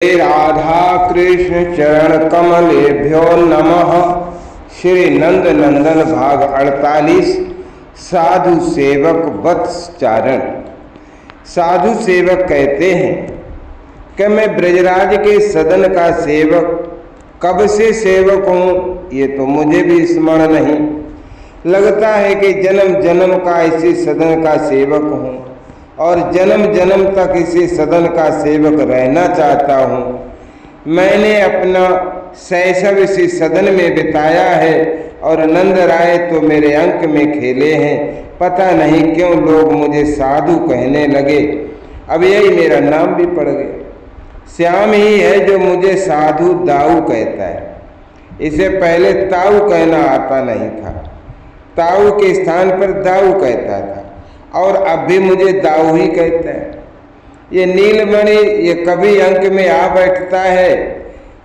श्री राधा कृष्ण चरण कमलेभ्यो नमः। श्री नंद नंदन भाग 48 साधु सेवक वत्सचारण। साधु सेवक कहते हैं कि मैं ब्रजराज के सदन का सेवक कब से सेवक हूँ, ये तो मुझे भी स्मरण नहीं। लगता है कि जन्म जन्म का इसी सदन का सेवक हूँ और जन्म जन्म तक इसी सदन का सेवक रहना चाहता हूँ। मैंने अपना शैशव इसी सदन में बिताया है और नंद राय तो मेरे अंक में खेले हैं। पता नहीं क्यों लोग मुझे साधु कहने लगे, अब यही मेरा नाम भी पड़ गया। श्याम ही है जो मुझे साधु दाऊ कहता है। इसे पहले ताऊ कहना आता नहीं था, ताऊ के स्थान पर दाऊ कहता था और अब भी मुझे दाऊ ही कहता है। ये नीलमणि ये कभी अंक में आ बैठता है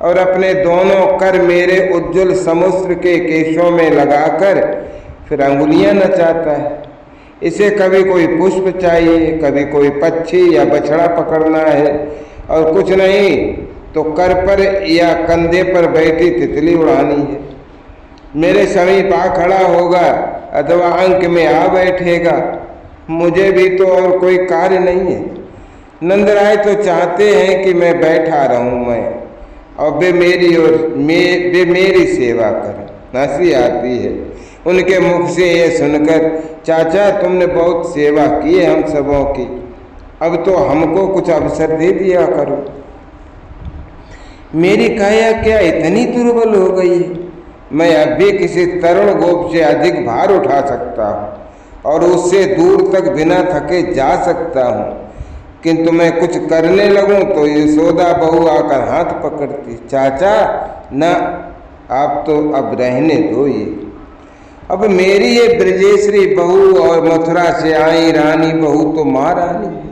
और अपने दोनों कर मेरे उज्जवल समुद्र के केशों में लगाकर फिर अंगुलियां नचाता है। इसे कभी कोई पुष्प चाहिए, कभी कोई पक्षी या बछड़ा पकड़ना है और कुछ नहीं तो कर पर या कंधे पर बैठी तितली उड़ानी है। मेरे समीप आ खड़ा होगा अथवा अंक में आ बैठेगा, मुझे भी तो और कोई कार्य नहीं है। नंदराय तो चाहते हैं कि मैं बैठा रहूं मैं और वे मेरी सेवा करें। हंसी आती है उनके मुख से ये सुनकर, चाचा तुमने बहुत सेवा की है हम सबों की, अब तो हमको कुछ अवसर दे दिया करो। मेरी काया क्या इतनी दुर्बल हो गई है? मैं अब भी किसी तरुण गोप से अधिक भार उठा सकता हूँ और उससे दूर तक बिना थके जा सकता हूँ, किंतु मैं कुछ करने लगूं तो यशोदा बहू आकर हाथ पकड़ती, चाचा न आप तो अब रहने दो। ये अब मेरी ये ब्रजेश्वरी बहू और मथुरा से आई रानी बहू तो महारानी है,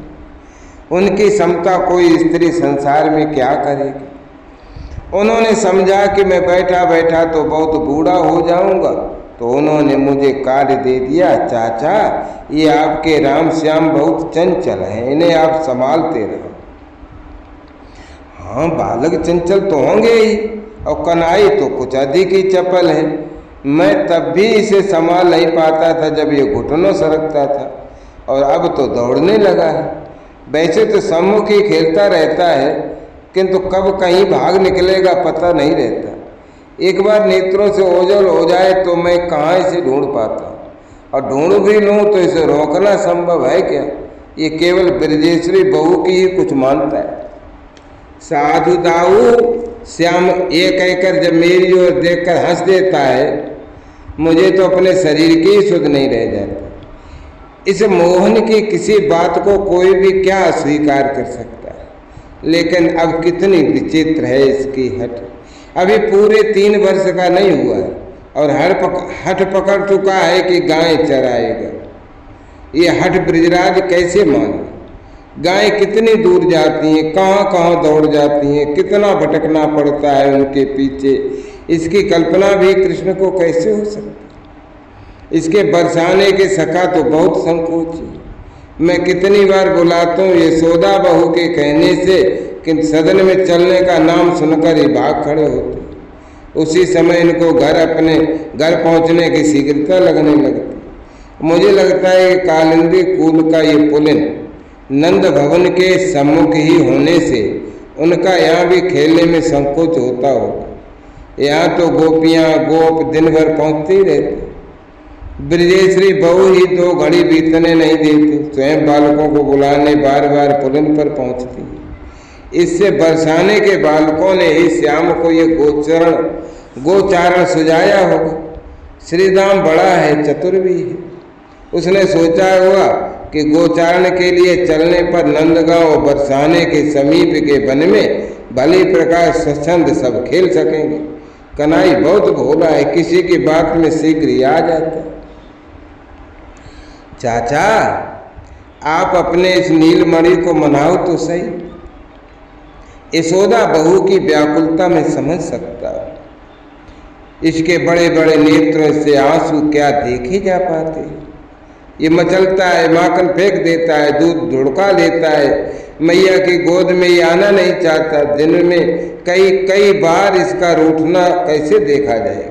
उनकी समता कोई स्त्री संसार में क्या करेगी। उन्होंने समझा कि मैं बैठा बैठा तो बहुत बूढ़ा हो जाऊंगा, तो उन्होंने मुझे कार्य दे दिया, चाचा ये आपके राम श्याम बहुत चंचल हैं, इन्हें आप संभालते रहो। हाँ बालक चंचल तो होंगे ही और कन्हई तो कुछ अधिक ही चपल है। मैं तब भी इसे संभाल नहीं पाता था जब ये घुटनों सरकता था और अब तो दौड़ने लगा है। वैसे तो सम्मुख ही खेलता रहता है, किंतु कब कहीं भाग निकलेगा पता नहीं रहता। एक बार नेत्रों से ओझल हो जाए तो मैं कहाँ इसे ढूंढ पाता, और ढूंढ भी लूँ तो इसे रोकना संभव है क्या? ये केवल ब्रजेश्वरी बहू की ही कुछ मानता है। साधु दाऊ श्याम ये कहकर जब मेरी ओर देखकर हंस देता है, मुझे तो अपने शरीर की ही सुध नहीं रह जाता। इस मोहन की किसी बात को कोई भी क्या अस्वीकार कर सकता है, लेकिन अब कितनी विचित्र है इसकी हट। अभी पूरे 3 वर्ष का नहीं हुआ है और हट पकड़ चुका है कि गाय चराएगा। ये हट ब्रजराज कैसे माने? गाय कितनी दूर जाती हैं, कहाँ कहाँ दौड़ जाती हैं, कितना भटकना पड़ता है उनके पीछे, इसकी कल्पना भी कृष्ण को कैसे हो सकती। इसके बरसाने के सखा तो बहुत संकोची। मैं कितनी बार बुलाता हूँ यशोदा बहू के कहने से, कि सदन में चलने का नाम सुनकर ही भाग खड़े होते। उसी समय इनको अपने घर पहुंचने की शीघ्रता लगने लगती। मुझे लगता है कि कालिंदी कुल का ये पुलिन नंद भवन के सम्मुख ही होने से उनका यहाँ भी खेलने में संकोच होता होगा। यहाँ तो गोपियाँ गोप दिन भर पहुँचते ही रहते, ब्रजेश्वरी बहू ही 2 घड़ी बीतने नहीं देती, स्वयं बालकों को बुलाने बार बार पुलिन पर पहुँचती। इससे बरसाने के बालकों ने ही श्याम को ये गोचारण सुझाया होगा। श्रीराम बड़ा है, चतुर भी है। उसने सोचा हुआ कि गोचारण के लिए चलने पर नंदगांव और बरसाने के समीप के वन में भली प्रकार स्वच्छंद सब खेल सकेंगे। कन्हई बहुत भोला है, किसी की बात में शीघ्र ही आ जाता है। चाचा आप अपने इस नीलमणि को मनाओ तो सही। यशोदा बहू की व्याकुलता में समझ सकता हूं। इसके बड़े बड़े नेत्रों से आंसू क्या देखे जा पाते। ये मचलता है, माखन फेंक देता है, दूध ढुड़का लेता है, मैया की गोद में ये आना नहीं चाहता। दिन में कई कई बार इसका रूठना कैसे देखा जाएगा।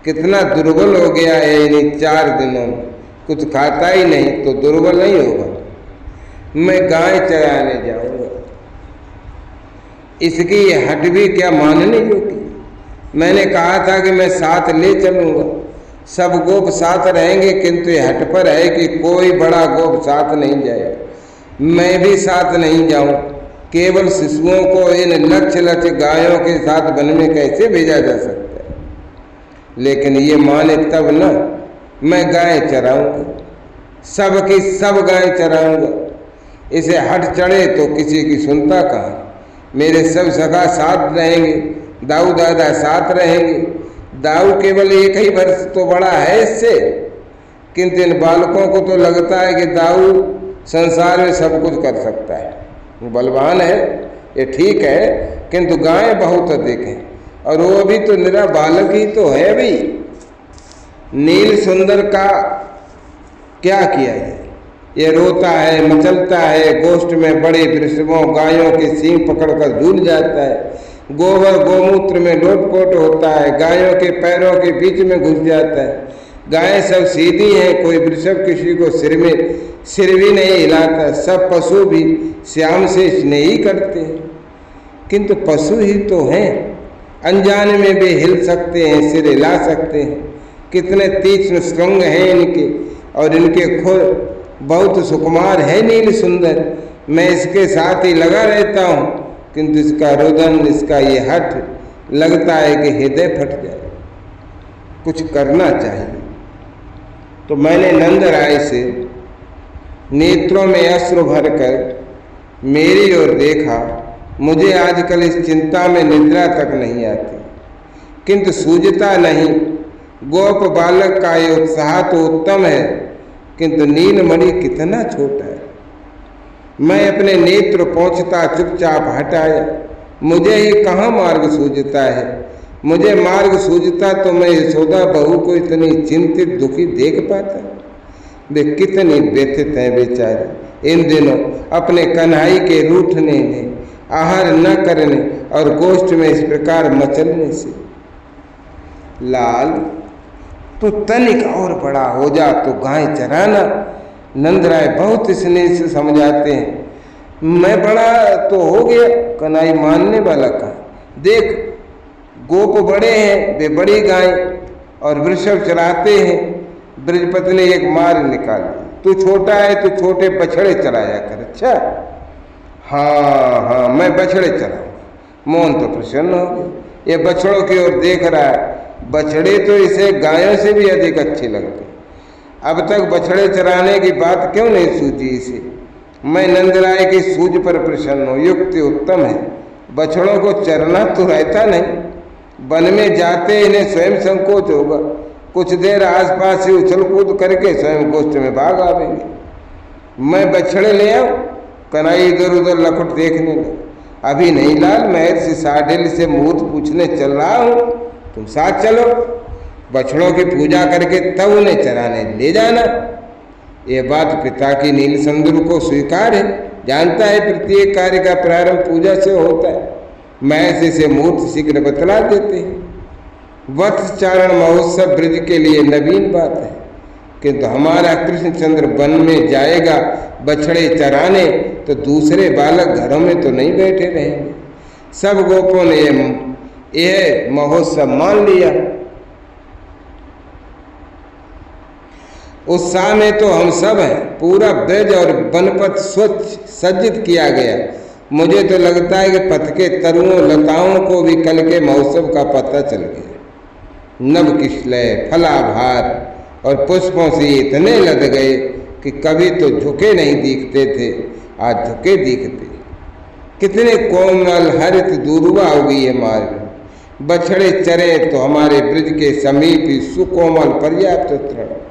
कितना दुर्बल हो गया है इन 4 दिनों में, कुछ खाता ही नहीं तो दुर्बल नहीं होगा। मैं गाय चराने जाऊंगा, इसकी ये हट भी क्या मानने योग्य। मैंने कहा था कि मैं साथ ले चलूंगा, सब गोप साथ रहेंगे, किंतु ये हट पर है कि कोई बड़ा गोप साथ नहीं जाए। मैं भी साथ नहीं जाऊं। केवल शिशुओं को इन लक्ष लक्ष गायों के साथ वन में कैसे भेजा जा सकता है। लेकिन ये माने तब न, मैं गाय चराऊंगा, सब की सब गाय चराऊंगा। इसे हट चढ़े तो किसी की सुनता कहाँ। मेरे सब सखा साथ रहेंगे, दाऊ दादा साथ रहेंगे। दाऊ केवल 1 ही वर्ष तो बड़ा है इससे, किंतु इन बालकों को तो लगता है कि दाऊ संसार में सब कुछ कर सकता है, वो बलवान है, ये ठीक है, किंतु गाय बहुत अधिक है। और वो भी तो निरा बालक ही तो है भी। नील सुंदर का क्या किया जाए। ये रोता है, मचलता है, गोष्ठ में बड़े वृषभों गायों के सींग पकड़कर झूल जाता है, गोबर गोमूत्र में लोटपोट होता है, गायों के पैरों के बीच में घुस जाता है। गायें सब सीधी हैं, कोई वृषभ किसी को सिर भी नहीं हिलाता। सब पशु भी श्याम से स्नेह ही करते हैं, किंतु पशु ही तो हैं, अनजाने में भी हिल सकते हैं, सिर हिला सकते हैं। कितने तीक्ष्ण श्रृंग हैं इनके, और इनके खुर बहुत सुकुमार है नील सुंदर। मैं इसके साथ ही लगा रहता हूँ, किंतु इसका रुदन, इसका ये हठ लगता है कि हृदय फट जाए। कुछ करना चाहिए। तो मैंने नंदराय से नेत्रों में अश्रु भरकर मेरी ओर देखा। मुझे आजकल इस चिंता में निद्रा तक नहीं आती, किंतु सूझता नहीं। गोप बालक का ये उत्साह तो उत्तम है, किंतु नीलमणि कितना छोटा है। मैं अपने नेत्र पहुँचता चुपचाप हटाया। मुझे ही कहाँ मार्ग सूझता है। मुझे मार्ग सूझता तो मैं यशोदा बहू को इतनी चिंतित दुखी देख पाता। वे कितनी व्यथित हैं बेचारे इन दिनों अपने कन्हई के रूठने में, आहार न करने और गोष्ठ में इस प्रकार मचलने से। लाल, तो तनिक और बड़ा हो जा तो गाय चराना। नंदराय बहुत स्नेह से समझाते हैं। मैं बड़ा तो हो गया, कन्हई मानने वाला कहाँ। देख, गोप बड़े हैं, वे बड़ी गाय और वृषभ चराते हैं। ब्रजपति ने एक मार्ग निकाल दिया। तू छोटा है तो छोटे बछड़े चराया कर। अच्छा, हाँ, मैं बछड़े चराऊंगा। मोहन तो प्रसन्न हो गया। ये बछड़ों की ओर देख रहा है। बछड़े तो इसे गायों से भी अधिक अच्छे लगते। अब तक बछड़े चराने की बात क्यों नहीं सूझी इसे। मैं नंदराय की सूझ पर प्रसन्न हूँ। युक्ति उत्तम है। बछड़ों को चरना तो रहता नहीं। वन में जाते इन्हें स्वयं संकोच होगा। कुछ देर आसपास ही उछल कूद करके स्वयं गोष्ठ में भाग आवेंगे। मैं बछड़े ले आऊं। कन्हई इधर उधर लपट देखने लगा। अभी नहीं लाल, मैं से साडिल से मुहूर्त पूछने चल रहा हूँ, तुम साथ चलो। बछड़ों की पूजा करके तब उन्हें चराने ले जाना। ये बात पिता की नीलसंदर को स्वीकार है। जानता है प्रत्येक कार्य का प्रारंभ पूजा से होता है। मैं से मुहूर्त शीघ्र बतला देते हैं। वत्सचारण महोत्सव ब्रज के लिए नवीन बात है, किंतु हमारा कृष्णचंद्र वन में जाएगा बछड़े चराने, तो दूसरे बालक घरों में तो नहीं बैठे रहेंगे। सब गोपों ने यह महोत्सव मान लिया। उत्साह में तो हम सब हैं। पूरा ब्रज और वनपथ स्वच्छ सज्जित किया गया। मुझे तो लगता है कि पथ के तरुओं लताओं को भी कल के महोत्सव का पता चल गया। नव किशलय, फलाभार और पुष्पों से इतने लद गए कि कभी तो झुके नहीं दिखते थे, आज झुके दिखते। कितने कोमल हरित दूरवा हो गई है मार्ग। बछड़े चरे तो हमारे ब्रज के समीप ही सुकोमल पर्याप्त तृण।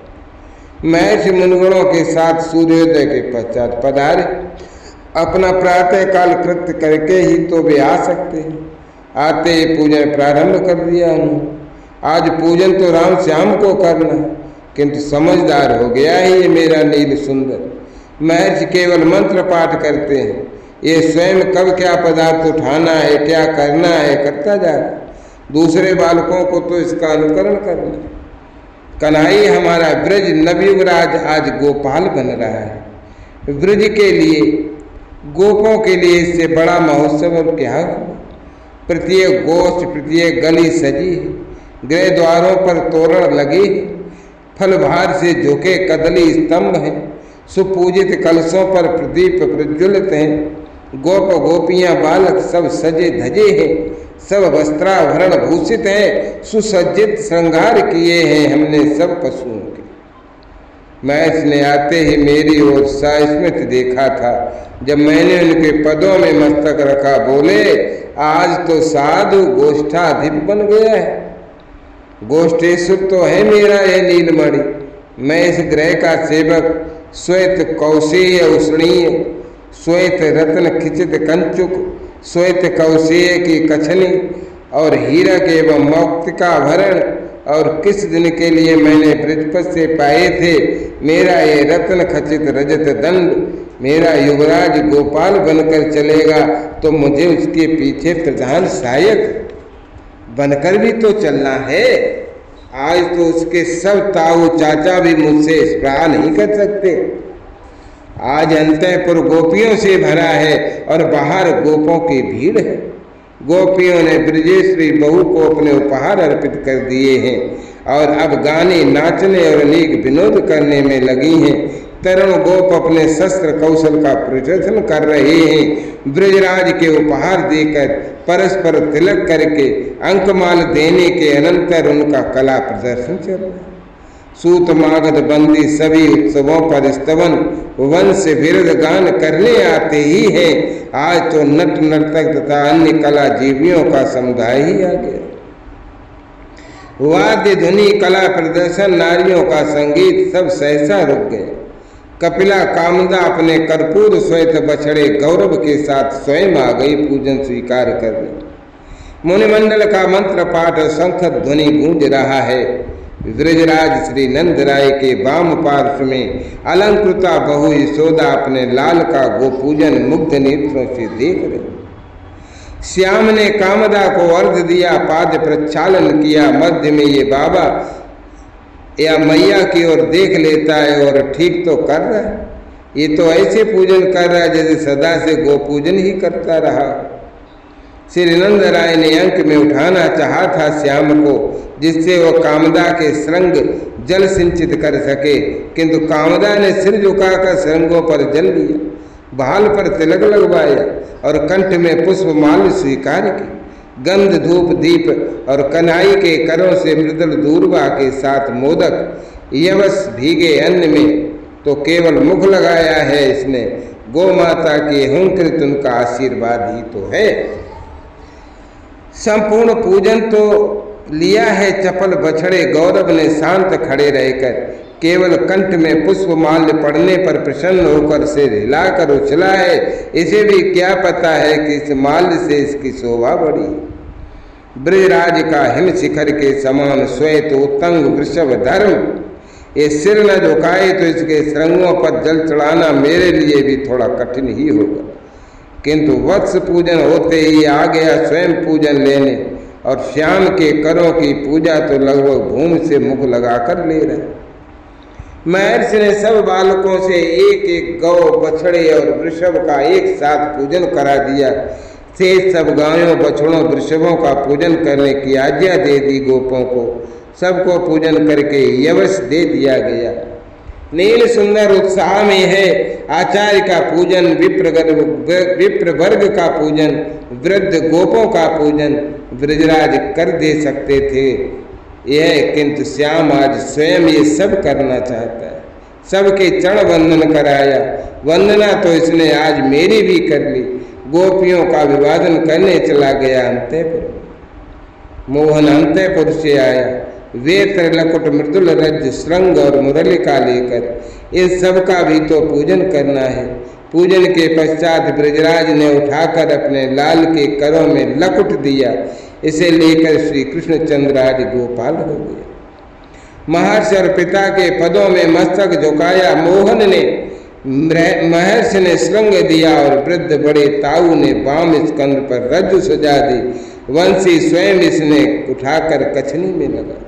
महर्षि मुनिगणों के साथ सूर्योदय के पश्चात पधारे। अपना प्रातः काल कृत्य करके ही तो वे आ सकते हैं। आते ही पूजन प्रारंभ कर दिया उन्होंने। आज पूजन तो राम श्याम को करना है। किंतु समझदार हो गया है ये मेरा नील सुंदर। महर्षि केवल मंत्र पाठ करते हैं, ये स्वयं कब क्या पदार्थ उठाना है, क्या करना है, करता जा रहा। दूसरे बालकों को तो इसका अनुकरण करना। कन्हई हमारा ब्रज नवयुवराज आज गोपाल बन रहा है। ब्रज के लिए, गोपों के लिए इससे बड़ा महोत्सव और क्या हो। प्रत्येक गोष्ठ, प्रत्येक गली सजी है, गृह द्वारों पर तोरण लगे, फलभार से झुके कदली स्तंभ हैं, सुपूजित कलशों पर प्रदीप प्रज्वलित हैं, गोप गोपियां बालक सब सजे धजे हैं, सब वस्त्राभरण भूषित हैं, सुसज्जित श्रृंगार किए हैं हमने सब पशुओं के। महर्षि ने आते ही मेरी ओर सस्मित देखा था। जब मैंने उनके पदों में मस्तक रखा, बोले आज तो साधु गोष्ठाधिप बन गया है। गोष्ठेश्वर तो है मेरा यह नीलमणि। मैं इस ग्रह का सेवक, श्वेत कौशेय उष्णीय, श्वेत रत्न खिचित कंचुक, श्वेत कौशेय की कछनी और हीरक एवं मौक्तिकाभरण, और किस दिन के लिए मैंने बृहस्पति से पाए थे मेरा ये रत्न खचित रजत दंड, मेरा युवराज गोपाल बनकर चलेगा तो मुझे उसके पीछे प्रधान सहायक बनकर भी तो चलना है। आज तो उसके सब ताऊ चाचा भी मुझसे स्पृहा नहीं कर सकते। आज अंतःपुर गोपियों से भरा है और बाहर गोपों की भीड़ है। गोपियों ने ब्रजेश्वरी बहू को अपने उपहार अर्पित कर दिए हैं और अब गाने, नाचने और अनेक विनोद करने में लगी हैं। तरुण गोप अपने शस्त्र कौशल का प्रदर्शन कर रहे हैं। ब्रजराज के उपहार देकर, परस्पर तिलक करके, अंकमाल देने के अनंतर उनका कला प्रदर्शन चल रहा है। सूत मागध बंदी सभी उत्सवों पर स्तवन, वंश बिरद गान करने आते ही हैं। आज तो नट नर्तक तथा अन्य कला जीवियों का समुदाय ही आ गया। वाद्य ध्वनि, कला प्रदर्शन, नारियों का संगीत सब सहसा रुक गए। कपिला कामदा अपने कर्पूर श्वेत बछड़े गौरव के साथ स्वयं आ गई पूजन स्वीकार करने। मुनिमंडल का मंत्र पाठ और शंख ध्वनि गूंज रहा है। ब्रजराज श्री नंद राय के वाम पार्श्व में अलंकृता बहु यशोदा अपने लाल का गोपूजन मुग्ध नेत्रों से देख रहे। श्याम ने कामदा को अर्घ दिया, पाद प्रक्षालन किया। मध्य में ये बाबा या मैया की ओर देख लेता है और ठीक तो कर रहा है। ये तो ऐसे पूजन कर रहा है जैसे सदा से गोपूजन ही करता रहा। श्री नंद राय ने अंक में उठाना चाहा था श्याम को, जिससे वह कामदा के श्रृंग जल सिंचित कर सके, किंतु कामदा ने सिर झुकाकर श्रृंगों पर जल लिया, भाल पर तिलक लगवाया और कंठ में पुष्प माल्य स्वीकार की। गंध धूप दीप और कन्हई के करों से मृदुल दूरबा के साथ मोदक, यवस भीगे अन्न में तो केवल मुख लगाया है इसने। गौ माता के हुंकृत उनका आशीर्वाद ही तो है। संपूर्ण पूजन तो लिया है चपल बछड़े गौरव ने शांत खड़े रहकर। केवल कंठ में पुष्प माल्य पड़ने पर प्रसन्न होकर सिर हिलाकर उछला है। इसे भी क्या पता है कि इस माल्य से इसकी शोभा बढ़ी। ब्रजराज का हिम शिखर के समान श्वेत उत्तंग वृषभ धर्म, ये सिर न झुकाए तो इसके श्रृंगों पर जल चढ़ाना मेरे लिए भी थोड़ा कठिन ही होगा। किंतु वत्स पूजन होते ही आ गया स्वयं पूजन लेने, और श्याम के करों की पूजा तो लगभग भूमि से मुख लगाकर ले रहे। महर्षि ने सब बालकों से एक एक गौ, बछड़े और वृषभ का एक साथ पूजन करा दिया। शेष सब गायों, बछड़ों, वृषभों का पूजन करने की आज्ञा दे दी गोपों को। सबको पूजन करके यवश दे दिया गया। नील सुंदर उत्साह में है। आचार्य का पूजन, विप्र वर्ग का पूजन, वृद्ध गोपों का पूजन ब्रजराज कर दे सकते थे यह, किंतु श्याम आज स्वयं ये सब करना चाहता है। सबके चरण वंदन कराया। वंदना तो इसने आज मेरी भी कर ली। गोपियों का अभिवादन करने चला गया अंतःपुर। मोहन अंतःपुर से आया, वे त्रिलकुट मृदुल रज श्रृंग और मुरलिका लेकर। इन सब का भी तो पूजन करना है। पूजन के पश्चात ब्रजराज ने उठाकर अपने लाल के करों में लकुट दिया। इसे लेकर श्री कृष्णचंद्र आज गोपाल हो गया। महर्षि और पिता के पदों में मस्तक झुकाया। मोहन ने महर्षि ने श्रृंग दिया और वृद्ध बड़े ताऊ ने वाम स्कंद पर रज्जु सजा दी। वंशी स्वयं इसने उठाकर कछनी में लगा।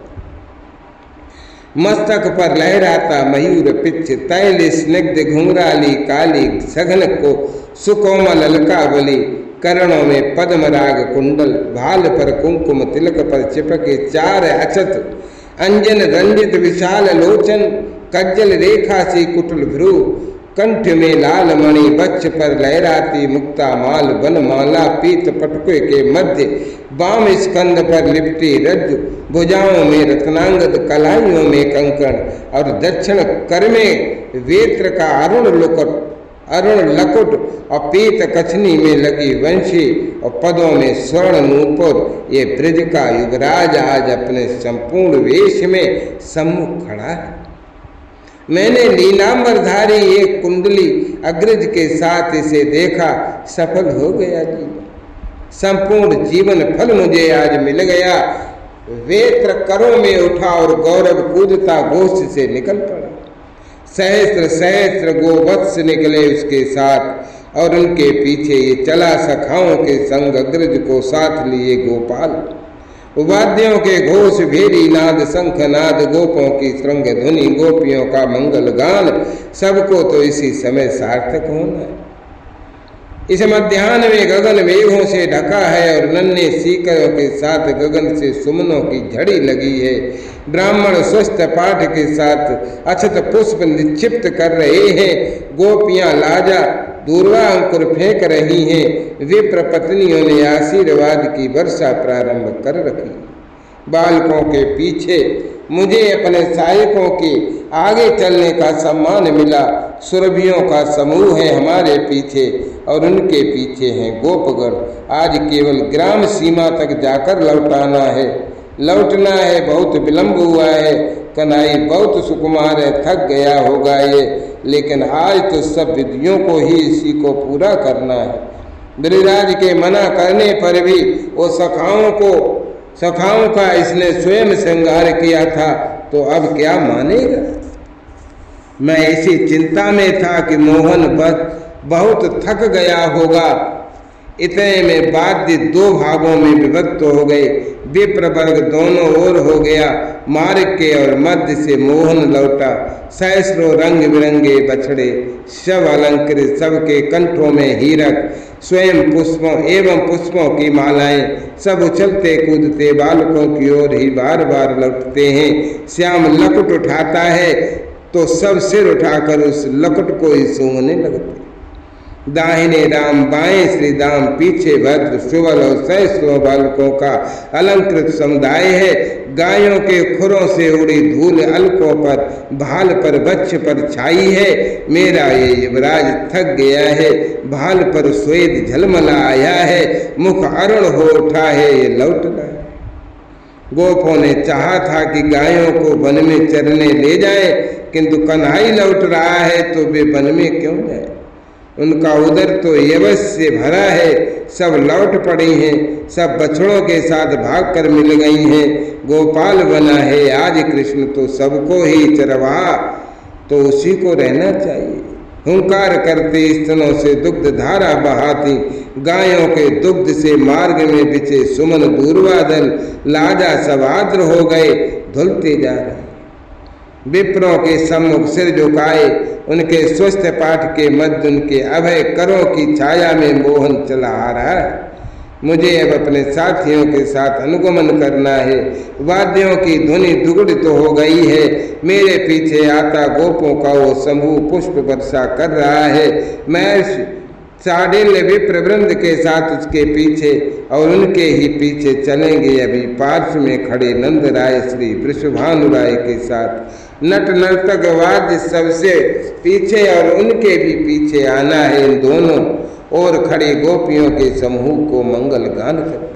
मस्तक पर लहराता मयूर पिच्छ, तैल स्निग्ध घुंघराली काली सघन को सुकोमल अलका बली, करणों में पद्मराग कुंडल, भाल पर कुंकुम तिलक पर चिपके चार अचत अंजन रंजित विशाल लोचन, कज्जल रेखा सी कुटल भ्रू, कंठ में लाल मणि, बच्च पर लहराती मुक्ता माल, वनमाला पीत पटके के मध्य, वाम स्कंद पर लिपटी रज्जु, भुजाओं में रत्नांगद, कलाइयों में कंकण और दक्षिण कर में वेत्र का अरुण लकुट और पीत कछनी में लगी वंशी और पदों में स्वर्ण नूपुर। ये ब्रज का युवराज आज अपने संपूर्ण वेश में सम्मुख खड़ा है। मैंने लीलांबरधारी एक कुंडली अग्रज के साथ इसे देखा, सफल हो गया जीवन, संपूर्ण जीवन फल मुझे आज मिल गया। वेत्र करों में उठा और गौरव कूदता गोष्ठ से निकल पड़ा। सहस्त्र सहस्त्र गोवत्स निकले उसके साथ और उनके पीछे ये चला सखाओं के संग अग्रज को साथ लिए गोपाल। वाद्यों के घोष, भेरी नाद, शंख नाद, गोपों की श्रृंग ध्वनि, गोपियों का मंगल गान, सबको तो इसी समय सार्थक होना है। इस मध्याह्न में गगन मेघों से ढका है और नन्हे सीकरों के साथ गगन से सुमनों की झड़ी लगी है। ब्राह्मण स्वस्थ पाठ के साथ अक्षत पुष्प निक्षिप्त कर रहे हैं। गोपियां लाजा दूर्वा अंकुर फेंक रही हैं। विप्र पत्नियों ने आशीर्वाद की वर्षा प्रारंभ कर रखी। बालकों के पीछे मुझे अपने सहायकों के आगे चलने का सम्मान मिला। सुरभियों का समूह है हमारे पीछे और उनके पीछे हैं गोपगण। आज केवल ग्राम सीमा तक जाकर लौटना है। बहुत विलंब हुआ है। कन्हई बहुत सुकुमार है, थक गया होगा ये, लेकिन आज तो सब विधियों को ही इसी को पूरा करना है। गिरिराज के मना करने पर भी वो सखाओं का इसने स्वयं श्रृंगार किया था, तो अब क्या मानेगा। मैं इसी चिंता में था कि मोहन बहुत थक गया होगा। इतने में वाद्य दो भागों में विभक्त हो गए। विप्र वर्ग दोनों ओर हो गया। मार्ग के और मध्य से मोहन लौटा। सहस्रों रंग बिरंगे बछड़े, शव अलंकृत, सबके कंठों में हीरक, स्वयं पुष्पों की मालाएं, सब उछलते कूदते बालकों की ओर ही बार बार लौटते हैं। श्याम लकुट उठाता है तो सब सिर उठाकर उस लकुट को ही सूंघने लगते। दाहिने राम, बाएं श्री दाम, पीछे भद्र, सुबल और सहस्रों बालकों का अलंकृत समुदाय है। गायों के खुरों से उड़ी धूल अलकों पर, भाल पर, वक्ष पर छाई है। मेरा ये युवराज थक गया है। भाल पर श्वेत झलमला आया है, मुख अरुण हो उठा है, ये लौट रहा है। गोपों ने चाहा था कि गायों को वन में चरने ले जाए, किंतु कन्हई लौट रहा है तो वे वन में क्यों जाए। उनका उदर तो यवस से भरा है। सब लौट पड़ी हैं, सब बछड़ों के साथ भागकर मिल गई हैं। गोपाल बना है आज कृष्ण तो सबको ही चरवाहा, तो उसी को रहना चाहिए। हुंकार करते स्तनों से दुग्ध धारा बहाती, गायों के दुग्ध से मार्ग में बिछे सुमन दूर्वादल, लाजा सवाद्र हो गए, धुलते जा रहे। विप्रों के सम्मुख सिर झुकाए, उनके स्वस्थ पाठ के मध्य उनके अभय करों की छाया में मोहन चला आ रहा है। मुझे अब अपने साथियों के साथ अनुगमन करना है। वाद्यों की ध्वनि दुगुड़ित तो हो गई है। मेरे पीछे आता गोपों का वो समूह पुष्प वर्षा कर रहा है। मैं साडिल्य विप्र वृंद के साथ उसके पीछे और उनके ही पीछे चलेंगे। अभी पार्श्व में खड़े नंद राय श्री वृषभानु राय के साथ नट नर्तक वाद्य सबसे पीछे और उनके भी पीछे आना है। इन दोनों और खड़ी गोपियों के समूह को मंगल गान करते।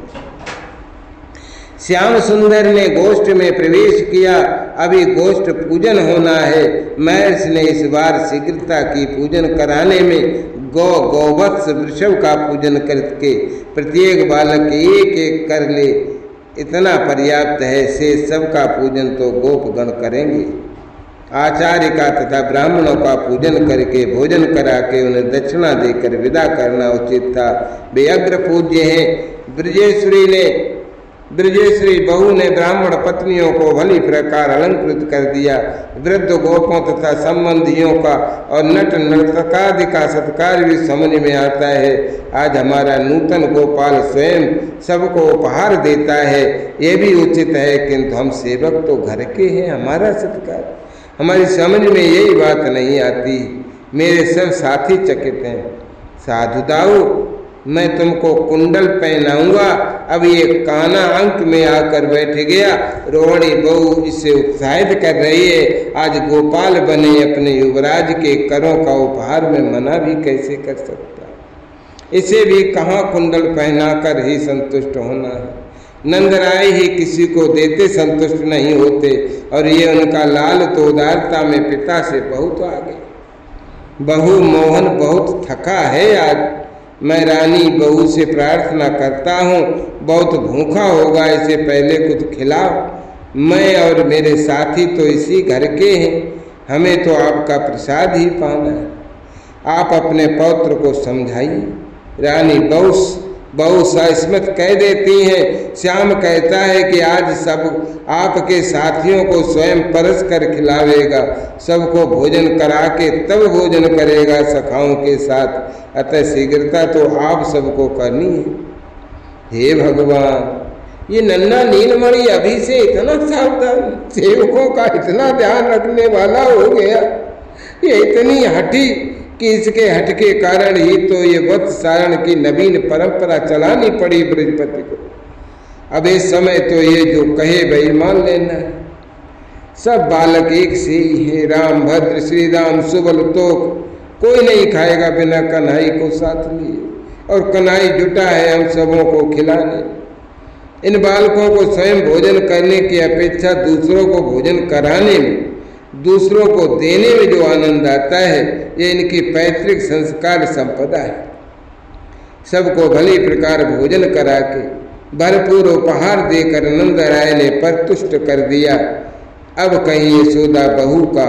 श्याम सुंदर ने गोष्ठ में प्रवेश किया। अभी गोष्ठ पूजन होना है। महर्षि ने इस बार शीघ्रता की पूजन कराने में गोवत्स वृषभ का पूजन करके प्रत्येक बालक एक एक कर ले इतना पर्याप्त है। से सबका पूजन तो गोपगण करेंगे। आचार्य का तथा ब्राह्मणों का पूजन करके भोजन करा के उन्हें दक्षिणा देकर विदा करना उचित था। वे अग्र पूज्य हैं। ब्रजेश्वरी बहू ने ब्राह्मण पत्नियों को भली प्रकार अलंकृत कर दिया। वृद्ध गोपों तथा संबंधियों का और नट नर्तकादि का सत्कार भी समझ में आता है। आज हमारा नूतन गोपाल स्वयं सबको उपहार देता है, ये भी उचित है, किंतु हम सेवक तो घर के हैं, हमारा सत्कार हमारी समझ में यही बात नहीं आती। मेरे सब साथी चकित हैं। साधुदाऊ, मैं तुमको कुंडल पहनाऊंगा। अब ये काना अंक में आकर बैठ गया। रोहिणी बहू इससे उत्साहित कर रही है। आज गोपाल बने अपने युवराज के करों का उपहार में मना भी कैसे कर सकता। इसे भी कहाँ कुंडल पहनाकर ही संतुष्ट होना है। नंदराय ही किसी को देते संतुष्ट नहीं होते, और ये उनका लाल तो उदारता में पिता से बहुत आगे। बहू मोहन बहुत थका है आज। मैं रानी बहू से प्रार्थना करता हूँ, बहुत भूखा होगा, इसे पहले कुछ खिलाओ। मैं और मेरे साथी तो इसी घर के हैं, हमें तो आपका प्रसाद ही पाना है। आप अपने पौत्र को समझाइए। रानी बहु सस्मित कह देती हैं। श्याम कहता है कि आज सब आपके साथियों को स्वयं परस कर खिलावेगा, सबको भोजन करा के तब भोजन करेगा सखाओं के साथ। अतः शीघ्रता तो आप सबको करनी है। हे भगवान, ये नन्हा नीलमणि अभी से इतना सावधान, सेवकों का इतना ध्यान रखने वाला हो गया। ये इतनी हठी कि इसके हट के कारण ही तो ये वत्सारण की नवीन परंपरा चलानी पड़ी बृहस्पति को। अब इस समय तो ये जो कहे वही मान लेना है। सब बालक एक से ही है। राम भद्र श्री राम सुबल तोक, कोई नहीं खाएगा बिना कन्हई को साथ लिए, और कन्हई जुटा है हम सबों को खिलाने। इन बालकों को स्वयं भोजन करने की अपेक्षा दूसरों को भोजन कराने में, दूसरों को देने में जो आनंद आता है, ये इनकी पैतृक संस्कार संपदा है। सबको भली प्रकार भोजन करा के भरपूर उपहार देकर नंदराय ने परतुष्ट कर दिया। अब कहीं यशोदा बहू का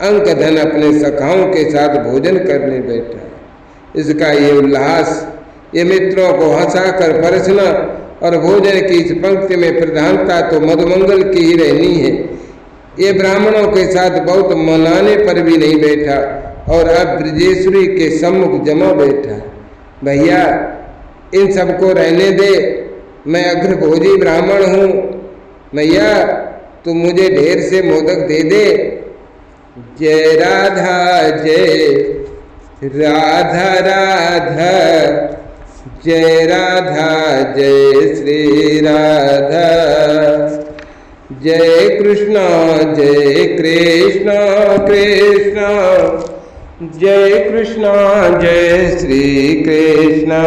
अंक धन अपने सखाओं के साथ भोजन करने बैठा। इसका ये उल्लास, ये मित्रों को हंसाकर परसना और भोजन की इस पंक्ति में प्रधानता तो मधुमंगल की ही रहनी है। ये ब्राह्मणों के साथ बहुत मनाने पर भी नहीं बैठा, और अब ब्रजेश्वरी के सम्मुख जमा बैठा। भैया, इन सबको रहने दे, मैं अग्रभोजी ब्राह्मण हूँ। भैया, तुम मुझे ढेर से मोदक दे दे। जय राधा जय राधा राधा, जय राधा जय श्री राधा, जय कृष्णा कृष्णा, जय कृष्णा जय श्री कृष्णा।